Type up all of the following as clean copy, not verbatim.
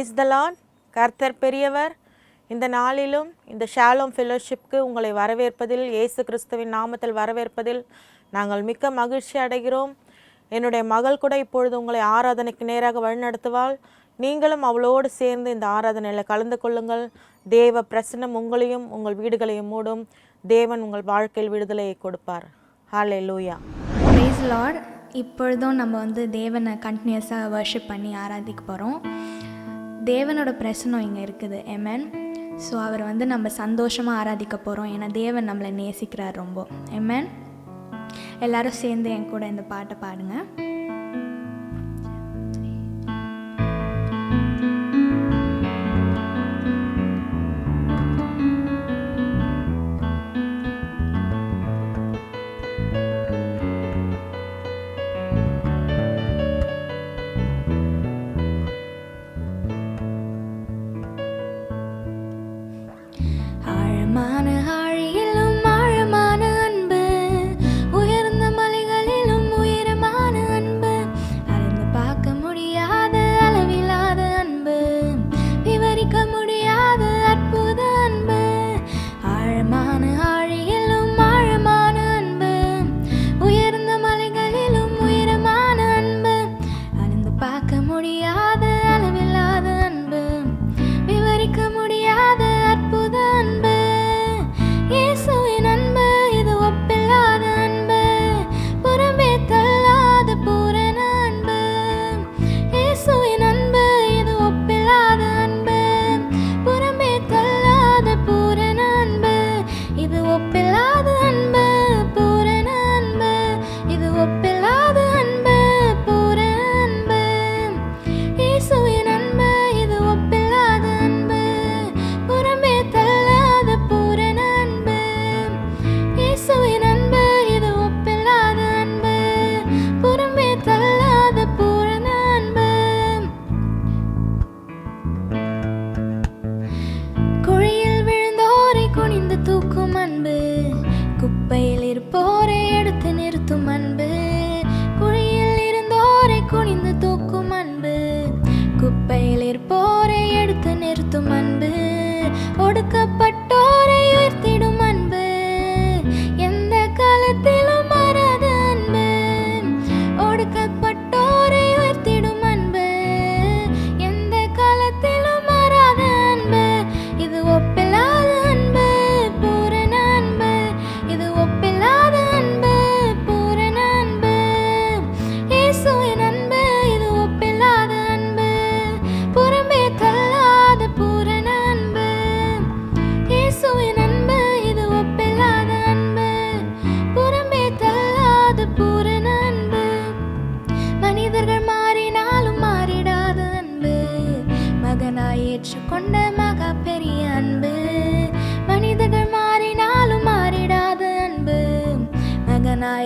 Praise the Lord. கர்த்தர் பெரியவர். இந்த நாளிலும் இந்த ஷாலோம் ஃபெலோஷிப்க்கு உங்களை வரவேற்பதில், இயேசு கிறிஸ்துவின் நாமத்தில் வரவேற்பதில் நாங்கள் மிக்க மகிழ்ச்சி அடைகிறோம். என்னுடைய மகள் கூட இப்பொழுது உங்களை ஆராதனைக்கு நேராக வழிநடத்துவாள். நீங்களும் அவளோடு சேர்ந்து இந்த ஆராதனையில் கலந்து கொள்ளுங்கள். தேவ பிரசன்னம் உங்களையும் உங்கள் வீடுகளையும் மூடும். தேவன் உங்கள் வாழ்க்கையில் விடுதலையை கொடுப்பார். ஹல்லேலூயா. Praise lord. இப்பொழுதும் நம்ம தேவனை கண்டினியூஸாக வர்ஷிப் பண்ணி ஆராதிக்க போகிறோம். தேவனோட பிரசனம் இங்கே இருக்குது. ஆமென். ஸோ அவர் நம்ம சந்தோஷமாக ஆராதிக்க போகிறோம். ஏன்னா தேவன் நம்மளை நேசிக்கிறார் ரொம்ப. ஆமென். எல்லாரும் சேர்ந்து என் கூட இந்த பாட்டை பாடுங்க.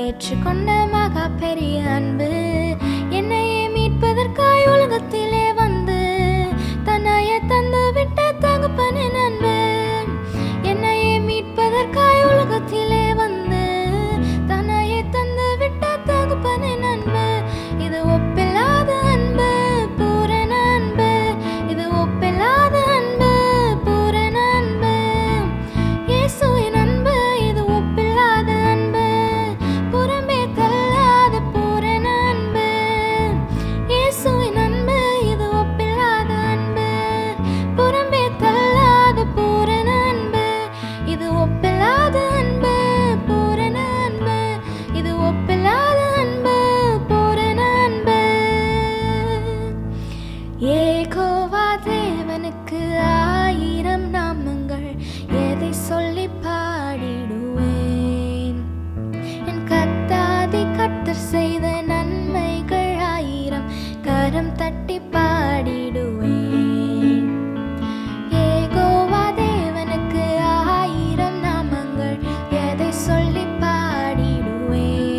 ஏற்றுக்கொண்ட மகா பெரிய அன்பு, என்னையே மீட்பதற்காய் உலகத்திலே வந்து தன்னையே தந்து விட்ட தகப்பனின் அன்பு, என்னையே மீட்பதற்காய் உலகத்திலே வந்து தன்னையே தந்து விட்ட தகப்பனின் அன்பு, இது ஒப்பில்லாத அன்பு, பூரண அன்பு, இது ஒப்பில்லாத அன்பு, பூரண அன்பு, இயேசுவின் அன்பு, இது ஒப்பில்லாத அன்பு, புறம்பே தள்ளாத பூரண அன்பு, இயேசுவின் அன்பு, இது ஒப்பில்லாத அன்பு, புறம்பே தள்ளாத பூரண அன்பு, இது ஒப்பில்லாத அன்பு, பூரண அன்பு, இது ஒப்பில்லாத அன்பு, பூரண அன்பு. யெகோவா தேவனுக்கு 1000 நாமங்கள், எதை சொல்லி பாடிடுவேன், என் கர்த்தாதி கர்த்தர் செய்த நன்மைகள் 1000 கரம் தட்டி பாடிடுவேன். யெகோவா தேவனுக்கு 1000 நாமங்கள், எதை சொல்லி பாடிடுவேன்,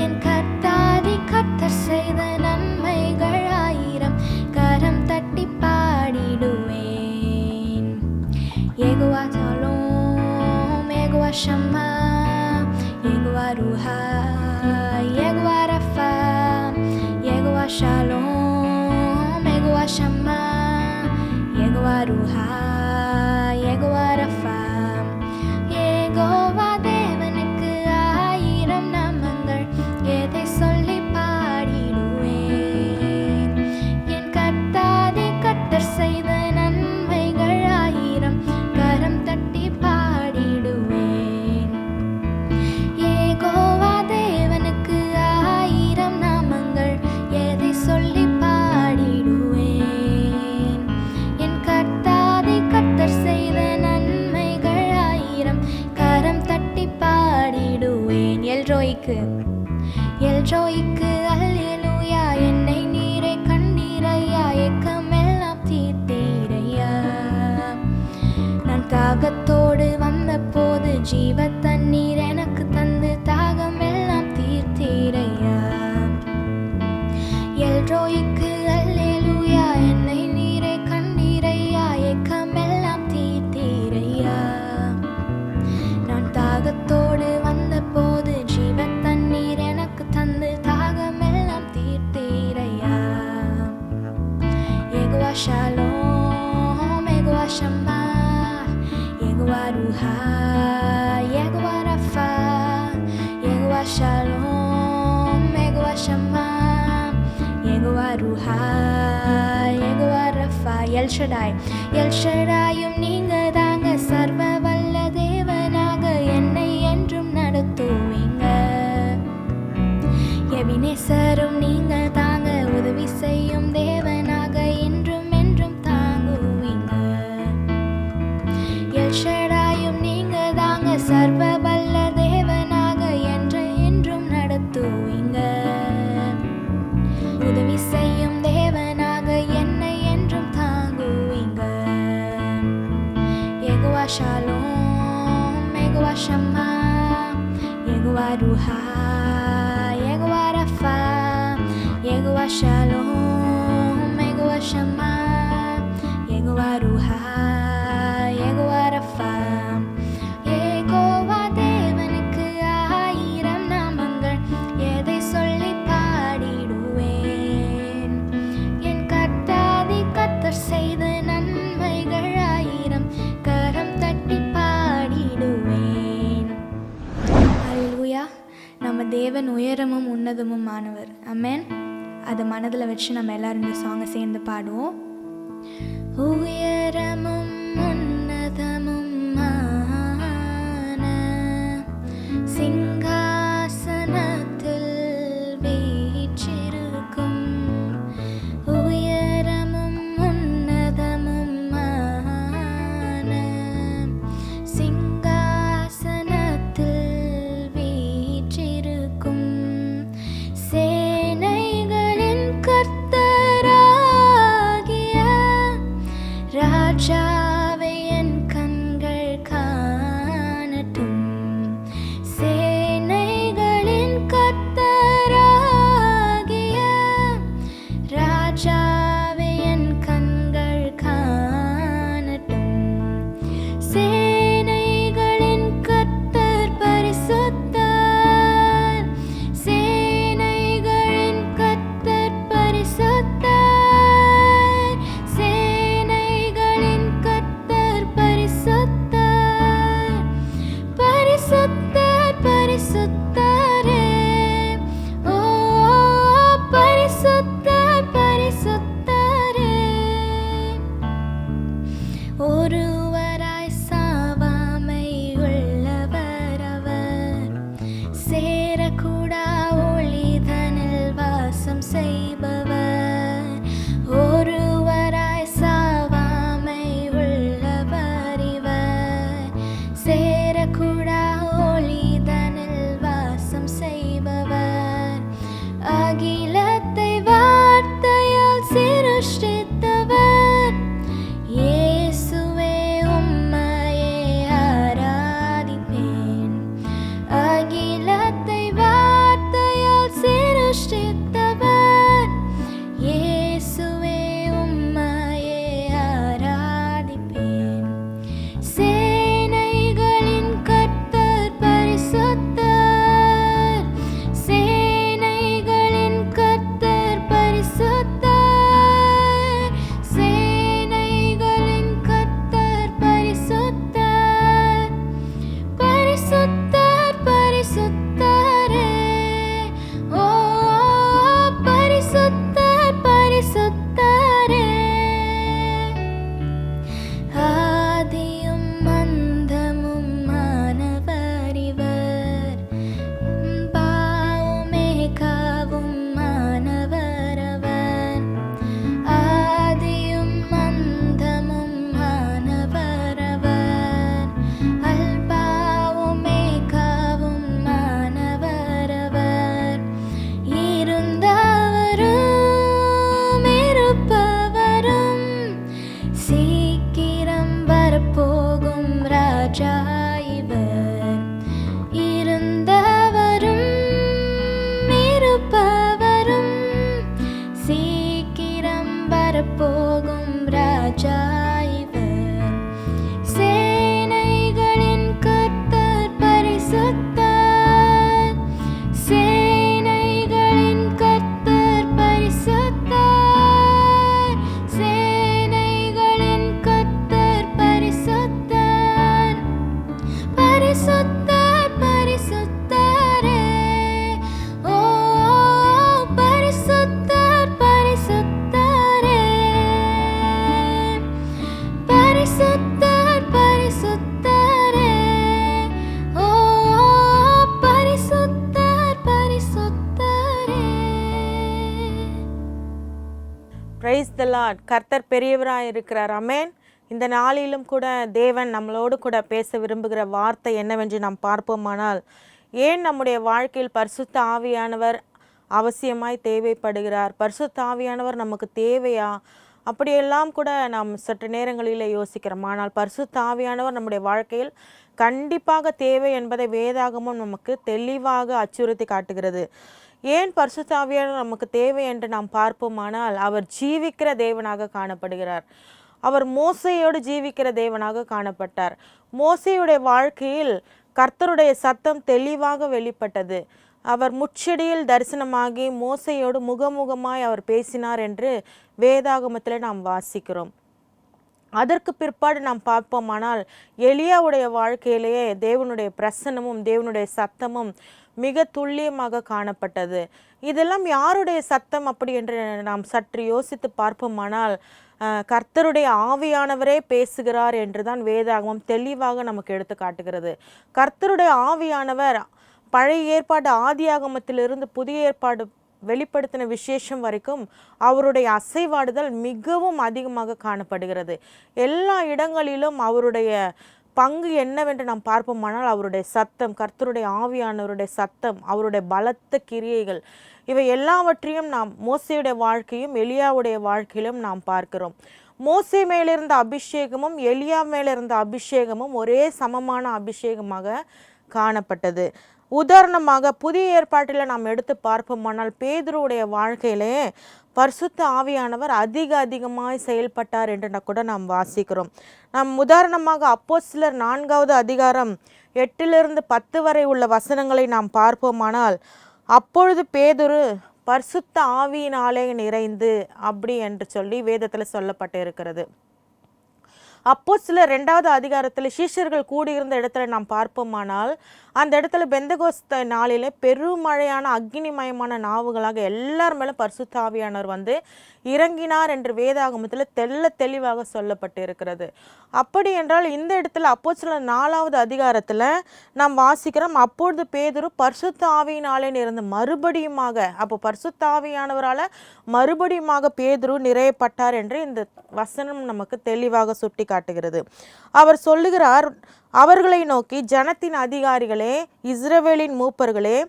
என் கர்த்தாதி கர்த்தர் செய்த நன்மைகள் 1000 கரம் தட்டி பாடிடுவேன். Jehovah Shalom, Jehovah Shammah, Jehovah Ruah, Jehovah Rapha, Jehovah Shalom, Jehovah Shammah, Jehovah Ruah, Jehovah Rapha. Jehovah தேவனுக்கு 1000 நாமங்கள், எதை சொல்லி பாடிடுவேன். என் கர்த்தாதி கர்த்தர் செய்த நன்மைகள் 1000, கரம் தட்டி பாடிடுவேன். யெகோவா தேவனுக்கு 1000 நாமங்கள், எதை சொல்லி பாடிடுவேன். என் கர்த்தாதி கர்த்தர் செய்த நன்மைகள் 1000, கரம் தட்டி பாடிடுவேன். எல்ரோய்க்கு அல்லேலூயா, என்னை நீரை கண்டீரையா, ஏக்கமெல்லாம் தீர்த்தீரையா. நான் தாகத்தோடு வந்த போது ஜீவ தண்ணீர் எனக்கு தந்து தாகமெல்லாம் தீர்த்தீரையா. எல்ரோய்க்கு அல்லேலூயா, என்னை நீரை கண்டீரையா, ஏக்கமெல்லாம் தீர்த்தீரையா. நான் தாகத்தோடு வந்த போது ஜீவ தண்ணீர் எனக்கு தந்து தாகமெல்லாம் தீர்த்தீரையா. Jehovah Shalom, Jehovah Shammah, Jehovah Ruah, Jehovah Rapha. Jehovah Shalom, Jehovah Shammah, Jehovah Ruah, Jehovah Rapha. எல்ஷடாயும் நீங்க தாங்க, சர்வ வல்ல தேவனாக என்னை என்றும் நடத்துவீங்க. எபினேசரும் நீங்க தாங்க, உதவி செய்யும் தேவனாக என்றும் என்றும் தாங்குவீங்க. எல்ஷடாயும் நீங்க தாங்க, சர்வ வல்ல தேவனாக என்றும் நடத்துவீங்க. உதவி செய்யும் தேவனாக என்னை என்றும் தாங்குவீங்க. Jehovah Shalom, Jehovah Shammah, Jehovah Ruah, Jehovah Rapha. Jehovah Shalom, Jehovah Shammah, Jehovah Ruah, Jehovah Rapha. Jehovah தேவனுக்கு 1000 நாமங்கள், எதை சொல்லி பாடிடுவேன். என் கர்த்தாதி கர்த்தர் செய்த நன்மைகள் 1000, கரம் தட்டி பாடிடுவேன். அல்லேலூயா. நம்ம தேவன் உயரமும் உன்னதமும் ஆனவர். ஆமென். அதை மனதில் வச்சு நம்ம எல்லாரும் இந்த சாங்கை சேர்ந்து பாடுவோம். உயரமும் உன்னதமும் ஆன சிங்காசனத்தில் வீற்றிருக்கும், உயரமும் உன்னதமும் ஆன சிங்காசனத்தில் வீற்றிருக்கும், சேனைகளின் கர்த்தராகிய ராஜாவை என் கண்கள் காணட்டும். சேனைகளின் கர்த்தராகிய ராஜாவை என் கண்கள் காணட்டும். சேனைகளின் கர்த்தர் பரிசுத்தர், சேனைகளின் கர்த்தர் பரிசுத்தர், சேனைகளின் கர்த்தர் பரிசுத்தர், பரிசுத்தர் பரிசுத்தரே. ஓ பரிசுத்தர் பரிசுத்தரே. ஒருவராய் சாவாமை உள்ளவர் அவர், சேரக்கூடா ஒளிதனில் வாசம் செய்பவர். ஒருவராய் சாவாமை உள்ளவர் இவர், சேரக்கூடா ஒளிதனில் வாசம் செய்பவர். அகிலத்தை வார்த்தையால் சிருஷ்டித்தவர், இயேசுவே ராஜா இவர். இருந்தவரும் இருப்பவரும் சீக்கிரம் வரப்போகும் ராஜா இவர். சேனைகளின் கர்த்தர் பரிசுத்தர், சேனைகளின் கர்த்தர் பரிசுத்தர், சேனைகளின் கர்த்தர் பரிசுத்தர், பரிசுத்தர் பரிசுத்தரே. ஓ பரிசுத்தர் பரிசுத்தரே, பரிசுத்தர் பரிசுத்தரே. ஓ பரிசுத்தர் பரிசுத்தரே. Praise the Lord. கர்த்தர் பெரியவராக இருக்கிறார். ஆமென். இந்த நாளிலும் கூட தேவன் நம்மளோடு கூட பேச விரும்புகிற வார்த்தை என்னவென்று நாம் பார்ப்போமானால், ஏன் நம்முடைய வாழ்க்கையில் பரிசுத்த ஆவியானவர் அவசியமாய் தேவைப்படுகிறார்? பரிசுத்த ஆவியானவர் நமக்கு தேவையா? அப்படியெல்லாம் கூட நாம் சற்று நேரங்களில் யோசிக்கிறோம். ஆனால் பரிசுத்த ஆவியானவர் நம்முடைய வாழ்க்கையில் கண்டிப்பாக தேவை என்பதை வேதாகமும் நமக்கு தெளிவாக அச்சுறுத்தி காட்டுகிறது. ஏன் பரிசுத்த ஆவியானவர் நமக்கு தேவை என்று நாம் பார்ப்போமானால், அவர் ஜீவிக்கிற தேவனாக காணப்படுகிறார். அவர் மோசேயோடு ஜீவிக்கிற தேவனாக காணப்பட்டார். மோசேயுடைய வாழ்க்கையில் கர்த்தருடைய சத்தம் தெளிவாக வெளிப்பட்டது. அவர் முட்செடியில் தரிசனமாகி மோசேயோடு முகமுகமாய் அவர் பேசினார் என்று வேதாகமத்தில் நாம் வாசிக்கிறோம். அதற்கு பிற்பாடு நாம் பார்ப்போமானால், எலியாவுடைய வாழ்க்கையிலேயே தேவனுடைய பிரசன்னமும் தேவனுடைய சத்தமும் மிக துல்லியமாக காணப்பட்டது. இதெல்லாம் யாருடைய சத்தம் அப்படி என்று நாம் சற்று யோசித்து பார்ப்போமானால், கர்த்தருடைய ஆவியானவரே பேசுகிறார் என்று தான் வேதாகமம் தெளிவாக நமக்கு எடுத்து காட்டுகிறது. கர்த்தருடைய ஆவியானவர் பழைய ஏற்பாடு ஆதியாகமத்திலிருந்து புதிய ஏற்பாடு வெளிப்படுத்தின விசேஷம் வரைக்கும் அவருடைய அசைவாடுதல் மிகவும் அதிகமாக காணப்படுகிறது. எல்லா இடங்களிலும் அவருடைய பங்கு என்னவென்று நாம் பார்ப்போமானால், அவருடைய சத்தம், கர்த்தருடைய ஆவியானவருடைய சத்தம், அவருடைய பலத்த கிரியைகள், இவை எல்லாவற்றையும் நாம் மோசேயுடைய வாழ்க்கையும் எலியாவுடைய வாழ்க்கையிலும் நாம் பார்க்கிறோம். மோசே மேலிருந்த அபிஷேகமும் எலியா மேலிருந்த அபிஷேகமும் ஒரே சமமான அபிஷேகமாக காணப்பட்டது. உதாரணமாக புதிய ஏற்பாட்டில் நாம் எடுத்து பார்ப்போமானால், பேதுருவுடைய வாழ்க்கையிலே பரிசுத்த ஆவியானவர் அதிகமாய் செயல்பட்டார் என்று கூட நாம் வாசிக்கிறோம். நாம் உதாரணமாக அப்போஸ்தலர் 4வது அதிகாரம் 8-10 வரை உள்ள வசனங்களை நாம் பார்ப்போமானால், அப்பொழுது பேதுரு பரிசுத்த ஆவியினாலே நிறைந்து அப்படி என்று சொல்லி வேதத்தில் சொல்லப்பட்டு இருக்கிறது. அப்போஸ்தலர் 2வது அதிகாரத்தில் சீஷர்கள் கூடியிருந்த இடத்துல நாம் பார்ப்போமானால், அந்த இடத்துல பெந்தகோஸ்த நாளிலே பெருமழையான அக்னிமயமான நாவுகளாக எல்லார் மேலும் பரிசுத்த ஆவியானவர் வந்து இறங்கினார் என்று வேதாகமத்தில் தெளிவாக சொல்லப்பட்டு இருக்கிறது. அப்படி என்றால் இந்த இடத்துல அப்போஸ்தலர் 4வது அதிகாரத்தில் நாம் வாசிக்கிறோம், அப்பொழுது பேதுரு பரிசுத்த ஆவியினாலே நிறைந்து மறுபடியுமாக, அப்போ பரிசுத்த ஆவியானவரால் மறுபடியுமாக பேதுரு நிறையப்பட்டார் என்று இந்த வசனம் நமக்கு தெளிவாக சுட்டி காட்டுகிறது. அவர் சொல்லுகிறார், அவர்களை நோக்கி, ஜனத்தின் அதிகாரிகளே, இஸ்ரவேலின் மூப்பர்களே,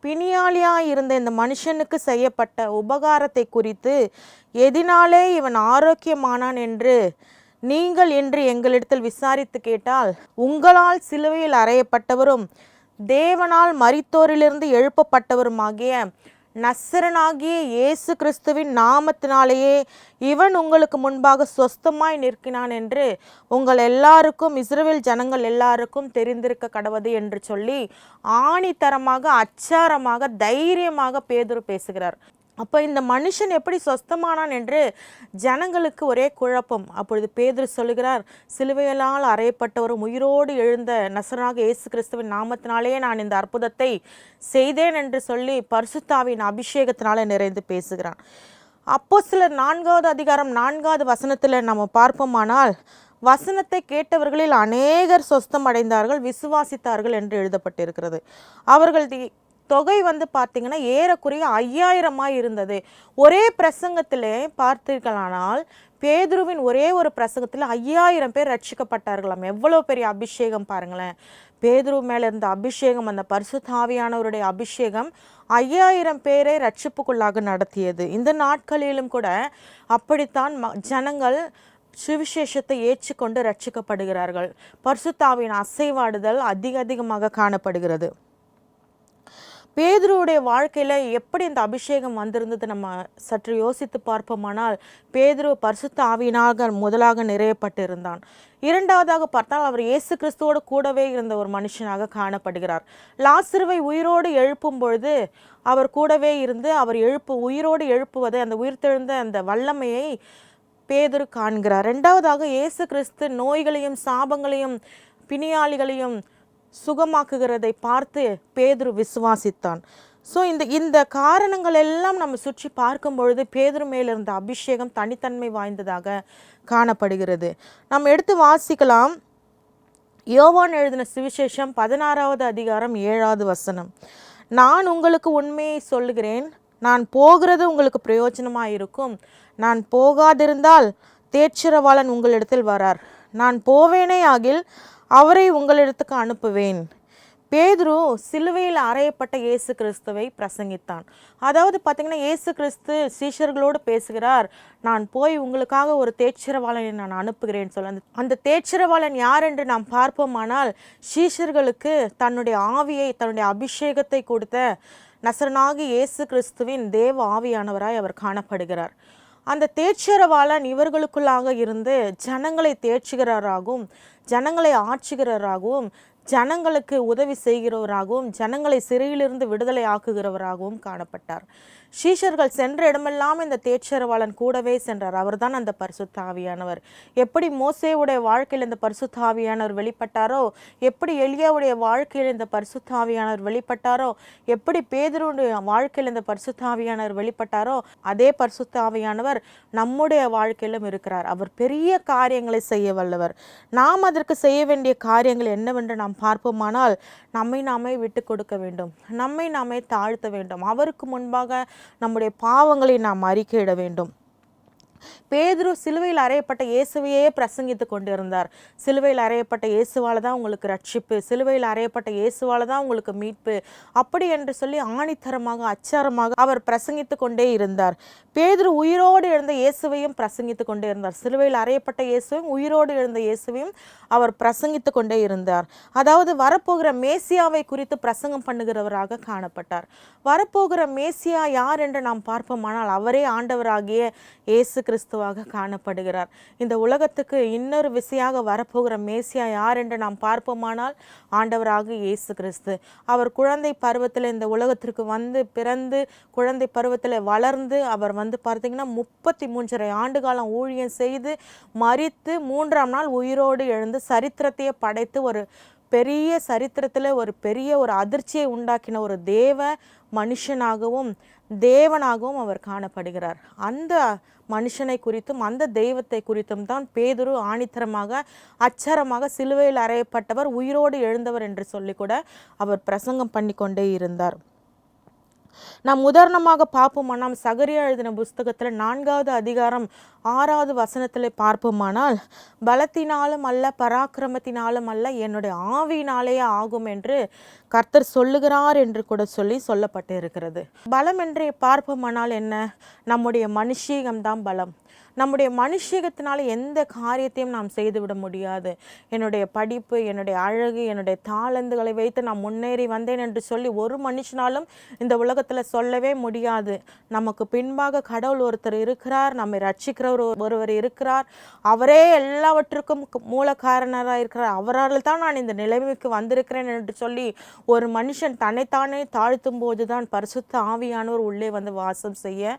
பிணியாளியாயிருந்த இந்த மனுஷனுக்கு செய்யப்பட்ட உபகாரத்தை குறித்து எதினாலே இவன் ஆரோக்கியமானான் என்று நீங்கள் என்று எங்களிடத்தில் விசாரித்து கேட்டால், உங்களால் சிலுவையில் அறையப்பட்டவரும் தேவனால் மரித்தோரிலிருந்து எழுப்பப்பட்டவருமாகிய நசரனாகிய இயேசு கிறிஸ்துவின் நாமத்தினாலேயே இவன் உங்களுக்கு முன்பாக சொஸ்தமாய் நிற்கிறான் என்று உங்கள் எல்லாருக்கும், இஸ்ரவேல் ஜனங்கள் எல்லாருக்கும் தெரிந்திருக்க கடவது என்று சொல்லி ஆணித்தரமாக, அச்சாரமாக, தைரியமாக பேதுரு பேசுகிறார். அப்போ இந்த மனுஷன் எப்படி சொஸ்தமானான் என்று ஜனங்களுக்கு ஒரே குழப்பம். அப்பொழுது பேதுரு சொல்லுகிறார், சிலுவையினால் அறையப்பட்டவரும் உயிரோடு எழுந்த நசரனாக இயேசு கிறிஸ்துவின் நாமத்தினாலே நான் இந்த அற்புதத்தை செய்தேன் என்று சொல்லி பரிசுத்தாவின் அபிஷேகத்தினால நிறைந்து பேசுகிறான். அப்போஸ்தலர் 4வது அதிகாரம் 4வது வசனத்தில் நம்ம பார்ப்போமானால், வசனத்தை கேட்டவர்களில் அநேகர் சொஸ்தம் அடைந்தார்கள், விசுவாசித்தார்கள் என்று எழுதப்பட்டிருக்கிறது. அவர்கள் தொகை வந்து பார்த்தீங்கன்னா ஏறக்குறைய 5000 இருந்தது. ஒரே பிரசங்கத்திலே பார்த்தீர்களானால் பேதுருவின் ஒரே ஒரு பிரசங்கத்தில் 5000 பேர் ரட்சிக்கப்பட்டார்களாம். எவ்வளோ பெரிய அபிஷேகம் பாருங்களேன். பேதுரு மேலே இருந்த அபிஷேகம், அந்த பரிசுத்த ஆவியானவருடைய அபிஷேகம் 5000 பேரை ரட்சிப்புக்குள்ளாக நடத்தியது. இந்த நாட்களிலும் கூட அப்படித்தான் ஜனங்கள் சுவிசேஷத்தை ஏற்றுக்கொண்டு ரட்சிக்கப்படுகிறார்கள். பரிசுத்த ஆவியின் அசைவாடுதல் அதிகமாக காணப்படுகிறது. பேதுருவுடைய வாழ்க்கையில் எப்படி இந்த அபிஷேகம் வந்திருந்தது நம்ம சற்று யோசித்து பார்ப்போமானால், பேதுரு பரிசுத்த ஆவியினாக முதலாக நிறையப்பட்டிருந்தான். இரண்டாவதாக பார்த்தால் அவர் இயேசு கிறிஸ்துவோடு கூடவே இருந்த ஒரு மனுஷனாக காணப்படுகிறார். லாசருவை உயிரோடு எழுப்பும் பொழுது அவர் கூடவே இருந்து அவர் உயிரோடு எழுப்புவதை, அந்த உயிர்த்தெழுந்த அந்த வல்லமையை பேதுரு காண்கிறார். இரண்டாவதாக இயேசு கிறிஸ்து நோய்களையும் சாபங்களையும் பிணியாளிகளையும் சுகமாக்குகிறதை பார்த்து பேதுரு விசுவாசித்தான். ஸோ இந்த காரணங்கள் எல்லாம் நம்ம சுற்றி பார்க்கும் பொழுது பேதுரு மேல் இருந்த அபிஷேகம் தனித்தன்மை வாய்ந்ததாக காணப்படுகிறது. நம்ம எடுத்து வாசிக்கலாம். யோவான் எழுதின சுவிசேஷம் 16வது அதிகாரம் 7வது வசனம். நான் உங்களுக்கு உண்மையை சொல்லுகிறேன், நான் போகிறது உங்களுக்கு பிரயோஜனமாக இருக்கும். நான் போகாதிருந்தால் தேற்றரவாளன் உங்களிடத்தில் வரார். நான் போவேனே ஆகில் அவரை உங்களிடத்துக்கு அனுப்புவேன். பேதுரு சிலுவையில் அறையப்பட்ட இயேசு கிறிஸ்துவை பிரசங்கித்தான். அதாவது பார்த்திங்கன்னா, இயேசு கிறிஸ்து சீஷர்களோடு பேசுகிறார், நான் போய் உங்களுக்காக ஒரு தேற்றரவாளனை நான் அனுப்புகிறேன் சொல்ல. அந்த தேற்றரவாளன் யார் என்று நாம் பார்ப்போமானால், சீஷர்களுக்கு தன்னுடைய ஆவியை, தன்னுடைய அபிஷேகத்தை கொடுத்த நசரனாகி இயேசு கிறிஸ்துவின் தேவ ஆவியானவராய் அவர் காணப்படுகிறார். அந்த தேற்றரவாளன் இவர்களுக்குள்ளாக இருந்து ஜனங்களை தேற்றுகிறவராகவும், ஜனங்களை ஆட்சிகிறவராகவும், ஜனங்களுக்கு உதவி செய்கிறவராகவும், ஜனங்களை சிறையிலிருந்து விடுதலை ஆக்குகிறவராகவும் காணப்பட்டார். சீஷர்கள் சென்ற இடமெல்லாம் இந்த தேற்றரவாளன் கூடவே சென்றார். அவர்தான் அந்த பரிசுத்த ஆவியானவர். எப்படி மோசேவுடைய வாழ்க்கையில் இந்த பரிசுத்த ஆவியானவர் வெளிப்பட்டாரோ, எப்படி எலியாவுடைய வாழ்க்கையில் இந்த பரிசுத்த ஆவியானவர் வெளிப்பட்டாரோ, எப்படி பேதுருடைய வாழ்க்கையில் இந்த பரிசுத்த ஆவியானவர் வெளிப்பட்டாரோ, அதே பரிசுத்த ஆவியானவர் நம்முடைய வாழ்க்கையிலும் இருக்கிறார். அவர் பெரிய காரியங்களை செய்ய வல்லவர். நாம் அதற்கு செய்ய வேண்டிய காரியங்கள் என்னவென்று நாம் பார்ப்போமானால், நம்மை நாமே விட்டு கொடுக்க வேண்டும், நம்மை நாமே தாழ்த்த வேண்டும், அவருக்கு முன்பாக நம்முடைய பாவங்களை நாம் அறிக்கையிட வேண்டும். பேதுரு சிலுவையில் அறையப்பட்ட இயேசுவையே பிரசங்கித்து கொண்டிருந்தார். சிலுவையில் அறையப்பட்ட இயேசுவால தான் உங்களுக்கு ரட்சிப்பு, சிலுவையில் அறையப்பட்ட இயேசுவால தான் உங்களுக்கு மீட்பு, அப்படி என்று சொல்லி ஆணித்தரமாக அச்சாரமாக அவர் பிரசங்கித்து கொண்டே இருந்தார். பேதுரு உயிரோடு எழுந்த இயேசுவையும் பிரசங்கித்து கொண்டே இருந்தார். சிலுவையில் அறையப்பட்ட இயேசுவையும் உயிரோடு எழுந்த இயேசுவையும் அவர் பிரசங்கித்து கொண்டே இருந்தார். அதாவது வரப்போகிற மேசியாவை குறித்து பிரசங்கம் பண்ணுகிறவராக காணப்பட்டார். வரப்போகிற மேசியா யார் என்று நாம் பார்ப்போமானால், அவரே ஆண்டவராகிய இயேசு கிறிஸ்துவாக காணப்படுகிறார். இந்த உலகத்துக்கு இன்னொரு விசையாக வரப்போகிற மேசியா யார் என்று நாம் பார்ப்போமானால், ஆண்டவராக இயேசு கிறிஸ்து. அவர் குழந்தை பருவத்தில் இந்த உலகத்திற்கு வந்து பிறந்து, குழந்தை பருவத்தில் வளர்ந்து, அவர் பார்த்தீங்கன்னா 33.5 ஆண்டு காலம் ஊழியம் செய்து, மரித்து 3ஆம் நாள் உயிரோடு எழுந்து சரித்திரத்தையே படைத்து, ஒரு பெரிய சரித்திரத்தில் ஒரு பெரிய ஒரு அதிர்ச்சியை உண்டாக்கின ஒரு தேவ மனுஷனாகவும் தேவனாகவும் அவர் காணப்படுகிறார். அந்த மனுஷனை குறித்தும் அந்த தெய்வத்தை குறித்தும் தான் பேதுரு ஆணித்தரமாக அச்சரமாக சிலுவையில் அறையப்பட்டவர், உயிரோடு எழுந்தவர் என்று சொல்லி கூட அவர் பிரசங்கம் பண்ணி கொண்டே இருந்தார். நாம் உதாரணமாக பார்ப்போமானால், சகரியா எழுதின புஸ்தகத்தில் 4வது அதிகாரம் 6வது வசனத்தில் பார்ப்போமானால், பலத்தினாலும் அல்ல பராக்கிரமத்தினாலும் அல்ல என்னுடைய ஆவியினாலேயே ஆகும் என்று கர்த்தர் சொல்லுகிறார் என்று கூட சொல்லப்பட்டு இருக்கிறது. பலம் என்று பார்ப்போமானால் என்ன? நம்முடைய மனுஷீகம்தான் பலம். நம்முடைய மனுஷீகத்தினால எந்த காரியத்தையும் நாம் செய்துவிட முடியாது. என்னுடைய படிப்பு, என்னுடைய அழகு, என்னுடைய தாளந்துகளை வைத்து நான் முன்னேறி வந்தேன் என்று சொல்லி ஒரு மனுஷனாலும் இந்த உலகத்தில் சொல்லவே முடியாது. நமக்கு பின்பாக கடவுள் ஒருத்தர் இருக்கிறார், நம்மை ரட்சிக்கிறவர் ஒருவர் இருக்கிறார், அவரே எல்லாவற்றுக்கும் மூல காரணராக இருக்கிறார், அவரால் தான் நான் இந்த நிலைமைக்கு வந்திருக்கிறேன் என்று சொல்லி ஒரு மனுஷன் தன்னைத்தானே தாழ்த்தும் போது தான் பரிசுத்த ஆவியானவர் உள்ளே வந்து வாசம் செய்ய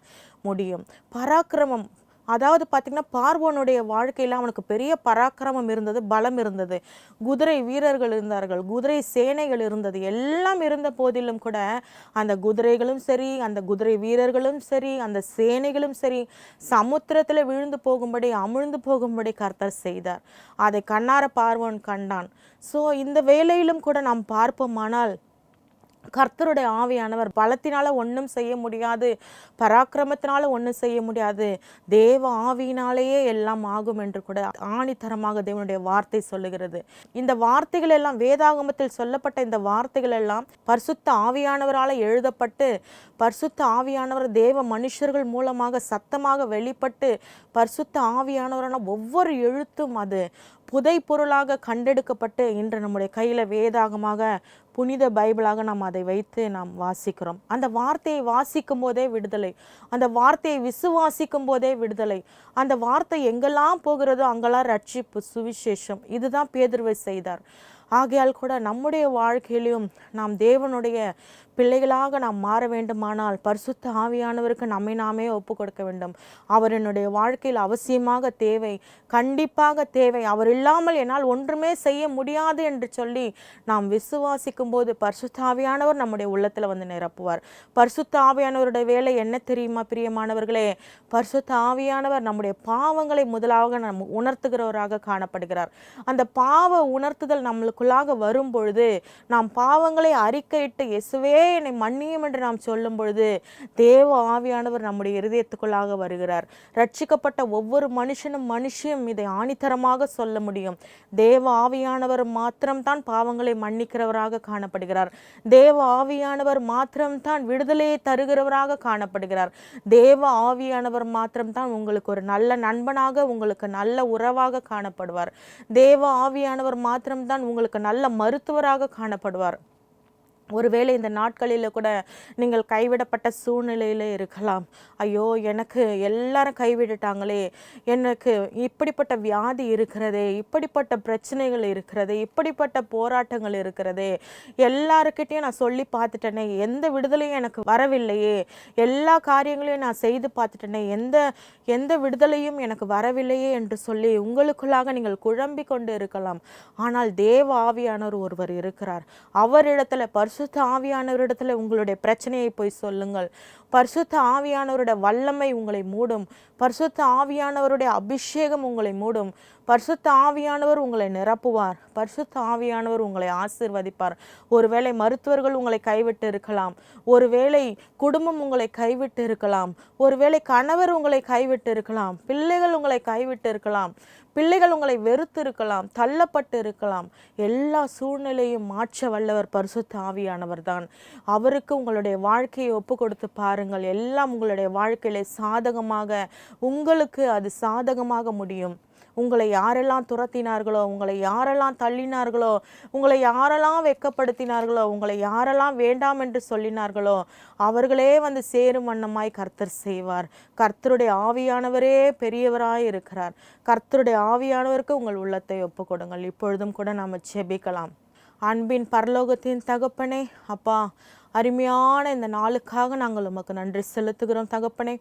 முடியும். பராக்கிரமம், அதாவது பார்த்திங்கன்னா, பார்வோனுடைய வாழ்க்கையில் அவனுக்கு பெரிய பராக்கிரமம் இருந்தது, பலம் இருந்தது, குதிரை வீரர்கள் இருந்தார்கள், குதிரை சேனைகள் இருந்தது. எல்லாம் இருந்த போதிலும் கூட அந்த குதிரைகளும் சரி, அந்த குதிரை வீரர்களும் சரி, அந்த சேனைகளும் சரி, சமுத்திரத்தில் விழுந்து போகும்படி அமிழ்ந்து போகும்படி கர்த்தர் செய்தார். அதை கண்ணார பார்வோன் கண்டான். ஸோ இந்த வேளையிலும் கூட நாம் பார்ப்போமானால், கர்த்தருடைய ஆவியானவர் பலத்தினால ஒன்றும் செய்ய முடியாது, பராக்கிரமத்தினால ஒன்றும் செய்ய முடியாது, தேவ ஆவியினாலேயே எல்லாம் ஆகும் என்று கூட ஆணித்தரமாக தேவனுடைய வார்த்தை சொல்லுகிறது. இந்த வார்த்தைகள் எல்லாம் வேதாகமத்தில் சொல்லப்பட்ட இந்த வார்த்தைகள் எல்லாம் பரிசுத்த ஆவியானவரால் எழுதப்பட்டு, பரிசுத்த ஆவியானவர் தேவ மனுஷர்கள் மூலமாக சத்தமாக வெளிப்பட்டு, பரிசுத்த ஆவியானவரான ஒவ்வொரு எழுத்தும் அது புதை பொருளாக கண்டெடுக்கப்பட்டு இன்று நம்முடைய கையில் வேதாகமாக புனித பைபிளாக நாம் அதை வைத்து நாம் வாசிக்கிறோம். அந்த வார்த்தையை வாசிக்கும் போதே விடுதலை, அந்த வார்த்தையை விசுவாசிக்கும் போதே விடுதலை, அந்த வார்த்தை எங்கெல்லாம் போகிறதோ அங்கெல்லாம் ரட்சிப்பு, சுவிசேஷம். இதுதான் பேதுருவை செய்தார். ஆகையால் கூட நம்முடைய வாழ்க்கையிலும் நாம் தேவனுடைய பிள்ளைகளாக நாம் மாற வேண்டுமானால் பரிசுத்த ஆவியானவருக்கு நம்மை நாமே ஒப்பு கொடுக்க வேண்டும். அவர் என்னுடைய வாழ்க்கையில் அவசியமாக தேவை, கண்டிப்பாக தேவை. அவர் இல்லாமல் என்னால் ஒன்றுமே செய்ய முடியாது என்று சொல்லி நாம் விசுவாசிக்கும் போது பரிசுத்த ஆவியானவர் நம்முடைய உள்ளத்தில் வந்து நிரப்புவார். பரிசுத்த ஆவியானவருடைய வேலை என்ன தெரியுமா பிரியமானவர்களே? பரிசுத்த ஆவியானவர் நம்முடைய பாவங்களை முதலாக நம் உணர்த்துகிறவராக காணப்படுகிறார். அந்த பாவ உணர்த்துதல் நம்மளுக்குள்ளாக வரும் பொழுது, நாம் பாவங்களை அறிக்கையிட்டு இயேசுவே என்னை மன்னியும் என்று நாம் சொல்லும் பொழுது தேவ ஆவியானவர் நம்முடைய இருதயத்துக்குள்ளாக வருகிறார். ரட்சிக்கப்பட்ட ஒவ்வொரு மனுஷியும் இதை ஆணித்தரமாக சொல்ல முடியும். தேவ ஆவியானவர் மாத்திரம்தான் பாவங்களை மன்னிக்கிறவராக காணப்படுகிறார். தேவ ஆவியானவர் மாத்திரம்தான் விடுதலையை தருகிறவராக காணப்படுகிறார். தேவ ஆவியானவர் மாத்திரம்தான் உங்களுக்கு ஒரு நல்ல நண்பனாக, உங்களுக்கு நல்ல உறவாக காணப்படுவார். தேவ ஆவியானவர் மாத்திரம்தான் உங்களுக்கு நல்ல மருத்துவராக காணப்படுவார். ஒருவேளை இந்த நாட்களில் கூட நீங்கள் கைவிடப்பட்ட சூழ்நிலையில் இருக்கலாம். ஐயோ, எனக்கு எல்லாரும் கைவிட்டுட்டாங்களே, எனக்கு இப்படிப்பட்ட வியாதி இருக்கிறதே, இப்படிப்பட்ட பிரச்சனைகள் இருக்கிறதே, இப்படிப்பட்ட போராட்டங்கள் இருக்கிறதே, எல்லாருக்கிட்டையும் நான் சொல்லி பார்த்துட்டேனே, எந்த விடுதலையும் எனக்கு வரவில்லையே, எல்லா காரியங்களையும் நான் செய்து பார்த்துட்டேனே, எந்த விடுதலையும் எனக்கு வரவில்லையே என்று சொல்லி உங்களுக்குள்ளாக நீங்கள் குழம்பி கொண்டு இருக்கலாம். ஆனால் தேவ ஆவியானவர் ஒருவர் இருக்கிறார். அவரிடத்துல பரிசுத்த ஆவியானவரிடத்துல உங்களுடைய பிரச்சனையை போய் சொல்லுங்கள். பரிசுத்த ஆவியானவருடைய வல்லமை உங்களை மூடும். பரிசுத்த ஆவியானவருடைய அபிஷேகம் உங்களை மூடும். பரிசுத்த ஆவியானவர் உங்களை நிரப்புவார். பரிசுத்த ஆவியானவர் உங்களை ஆசீர்வதிப்பார். ஒருவேளை மருத்துவர்கள் உங்களை கைவிட்டு இருக்கலாம், ஒருவேளை குடும்பம் உங்களை கைவிட்டு இருக்கலாம், ஒருவேளை கணவர் உங்களை கைவிட்டு இருக்கலாம், பிள்ளைகள் உங்களை கைவிட்டு இருக்கலாம், பிள்ளைகள் உங்களை வெறுத்து இருக்கலாம், தள்ளப்பட்டு இருக்கலாம். எல்லா சூழ்நிலையும் மாற்ற வல்லவர் பரிசுத்த ஆவியானவர் தான். அவருக்கு உங்களுடைய வாழ்க்கையை ஒப்பு கொடுத்து பாருங்கள். எல்லாம் உங்களுடைய வாழ்க்கையில சாதகமாக, உங்களுக்கு அது சாதகமாக முடியும். உங்களை யாரெல்லாம் துரத்தினார்களோ, உங்களை யாரெல்லாம் தள்ளினார்களோ, உங்களை யாரெல்லாம் வெட்கப்படுத்தினார்களோ, உங்களை யாரெல்லாம் வேண்டாம் என்று சொல்லினார்களோ, அவர்களே வந்து சேரும் வண்ணமாய் கர்த்தர் செய்வார். கர்த்தருடைய ஆவியானவரே பெரியவராய் இருக்கிறார். கர்த்தருடைய ஆவியானவருக்கு உங்கள் உள்ளத்தை ஒப்பு கொடுங்கள். இப்பொழுதும் கூட நாம் ஜெபிக்கலாம். அன்பின் பரலோகத்தின் தகப்பனே, அப்பா, அருமையான இந்த நாளுக்காக நாங்கள் உமக்கு நன்றி செலுத்துகிறோம் தகப்பனே.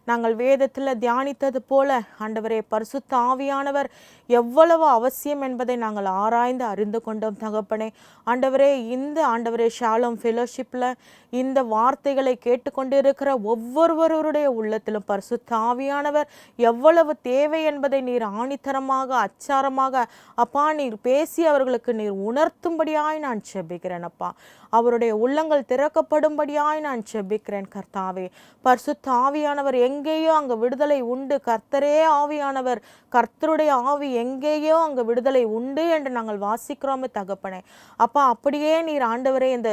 நாங்கள் வேதத்தில் தியானித்தது போல ஆண்டவரே, பரிசுத்த ஆவியானவர் எவ்வளவு அவசியம் என்பதை நாங்கள் ஆராய்ந்து அறிந்து கொண்டோம் தகப்பனே. ஆண்டவரே ஷாலோம் ஃபெலோஷிப்பில் இந்த வார்த்தைகளை கேட்டுக்கொண்டிருக்கிற ஒவ்வொருவருடைய உள்ளத்திலும் பரிசுத்த ஆவியானவர் எவ்வளவு தேவை என்பதை நீர் ஆணித்தரமாக, அச்சாரமாக அப்பா நீர் பேசி அவர்களுக்கு நீர் உணர்த்தும்படியாய் நான் ஜெபிக்கிறேன் அப்பா. அவருடைய உள்ளங்கள் திறக்கப்படும்படியாய் நான் ஜெபிக்கிறேன் கர்த்தாவே. பரிசுத்த ஆவியானவர் எங்கேயோ அங்கே விடுதலை உண்டு. கர்த்தரே ஆவியானவர், கர்த்தருடைய ஆவி எங்கேயோ அங்கே விடுதலை உண்டு என்று நாங்கள் வாசிக்கிறோமே தகப்பனே. அப்பா, அப்படியே நீர் ஆண்டவரே இந்த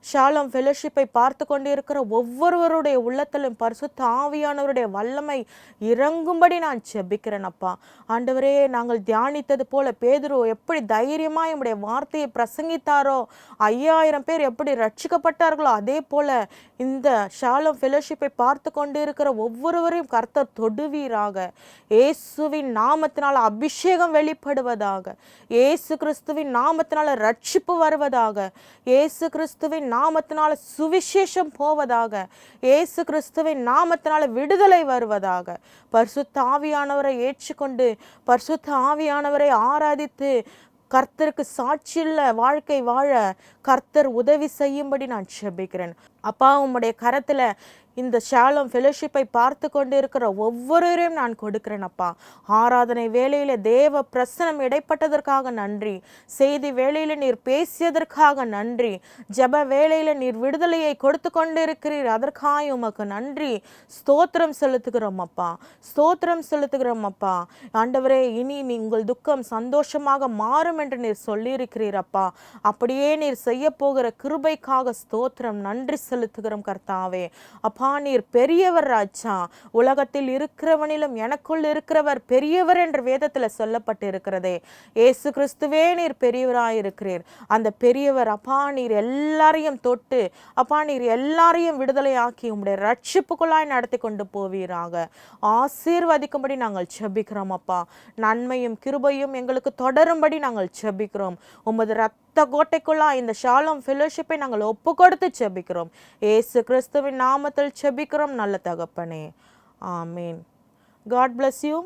ஷாலோம் ஃபெலோஷிப்பை பார்த்து கொண்டிருக்கிற ஒவ்வொருவருடைய உள்ளத்திலும் பரிசுத்த ஆவியானவருடைய வல்லமை இறங்கும்படி நான் ஜெபிக்கிறேன் அப்பா. ஆண்டவரே, நாங்கள் தியானித்தது போல பேதுரு எப்படி தைரியமாக என்னுடைய வார்த்தையை பிரசங்கித்தாரோ, 5000 பேர் எப்படி ரட்சிக்கப்பட்டார்களோ, அதே போல இந்த ஷாலோம் ஃபெலோஷிப்பை பார்த்து கொண்டிருக்கிற ஒவ்வொருவரையும் கர்த்தர் தொடுவீராக. இயேசுவின் நாமத்தினால் அபிஷேகம் வெளிப்படுவதாக. இயேசு கிறிஸ்துவின் நாமத்தினால ரட்சிப்பு வருவதாக. இயேசு கிறிஸ்துவின் நாமத்தினால சுவிசேஷம் போவதாக. இயேசு கிறிஸ்துவின் நாமத்தினால விடுதலை வருவதாக. பரிசுத்த ஆவியானவரை ஏற்றுக்கொண்டு, பரிசுத்த ஆவியானவரை ஆராதித்து, கர்த்தருக்கு சாட்சியுள்ள வாழ்க்கை வாழ கர்த்தர் உதவி செய்யும்படி நான் ஜெபிக்கிறேன். அப்பா, உம்முடைய கரத்தில் இந்த ஷாலோம் ஃபெலோஷிப்பை பார்த்து கொண்டு இருக்கிற ஒவ்வொருவரையும் நான் கொடுக்கிறேன் அப்பா. ஆராதனை வேளையில் தேவ பிரசனம் இடைப்பட்டதற்காக நன்றி. செய்தி வேளையில் நீர் பேசியதற்காக நன்றி. ஜெப வேளையில் நீர் விடுதலையை கொடுத்து கொண்டு இருக்கிறீர், அதற்காக உமக்கு நன்றி. ஸ்தோத்திரம் செலுத்துகிறோம் அப்பா, ஸ்தோத்திரம் செலுத்துகிறோம் அப்பா. ஆண்டவரே, இனி உங்கள் துக்கம் சந்தோஷமாக மாறும் என்று நீர் சொல்லியிருக்கிறீர் அப்பா. அப்படியே நீர் செய்ய போகிற கிருபைக்காக ஸ்தோத்திரம், நன்றி செலுத்துகிறோம் கர்த்தாவே. அப்பா, நீர் பெரியவர் ராஜா. உலகத்தில் இருக்கிறவனிலும் எனக்குள் இருக்கிறவர் பெரியவர் என்று வேதத்தில் சொல்லப்பட்டு இருக்கிறதே. இயேசு கிறிஸ்துவே நீர் பெரியவராயிருக்கிறீர். அந்த பெரியவர் அப்பா, நீர் எல்லாரையும் தொட்டு அப்பா, நீர் எல்லாரையும் விடுதலை ஆக்கி உம்முடைய ரட்சிப்புக்குள்ளாய் நடத்தி கொண்டு போவீராக. ஆசீர்வதிக்கும்படி நாங்கள் ஜெபிக்கிறோம் அப்பா. நன்மையும் கிருபையும் எங்களுக்கு தொடரும்படி நாங்கள் ஜெபிக்கிறோம். உமது ரத்த கோட்டைக்குள்ளா இந்த ஷாலோம் ஃபெலோஷிப்பை நாங்கள் ஒப்பு கொடுத்து ஜெபிக்கிறோம். இயேசு கிறிஸ்துவின் நாமத்தில் ஜெபிக்கிறோம் நல்ல தகப்பனே, ஆமீன். God bless you.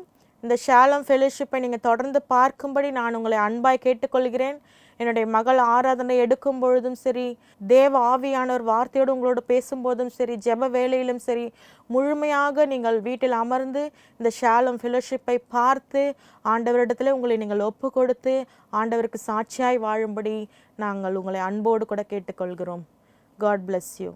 இந்த ஷாலோம் ஃபெலோஷிப்பை நீங்கள் தொடர்ந்து பார்க்கும்படி நான் உங்களை அன்பாய் கேட்டுக்கொள்கிறேன். என்னுடைய மகள் ஆராதனை எடுக்கும் பொழுதும் சரி, தேவ ஆவியானவர் வார்த்தையோடு உங்களோடு பேசும்போதும் சரி, ஜெப வேளையிலும் சரி, முழுமையாக நீங்கள் வீட்டில் அமர்ந்து இந்த ஷாலோம் ஃபெலோஷிப்பை பார்த்து ஆண்டவரிடத்தில் உங்களை நீங்கள் ஒப்பு கொடுத்து ஆண்டவருக்கு சாட்சியாய் வாழும்படி நாங்கள் உங்களை அன்போடு கூட கேட்டுக்கொள்கிறோம். God bless you.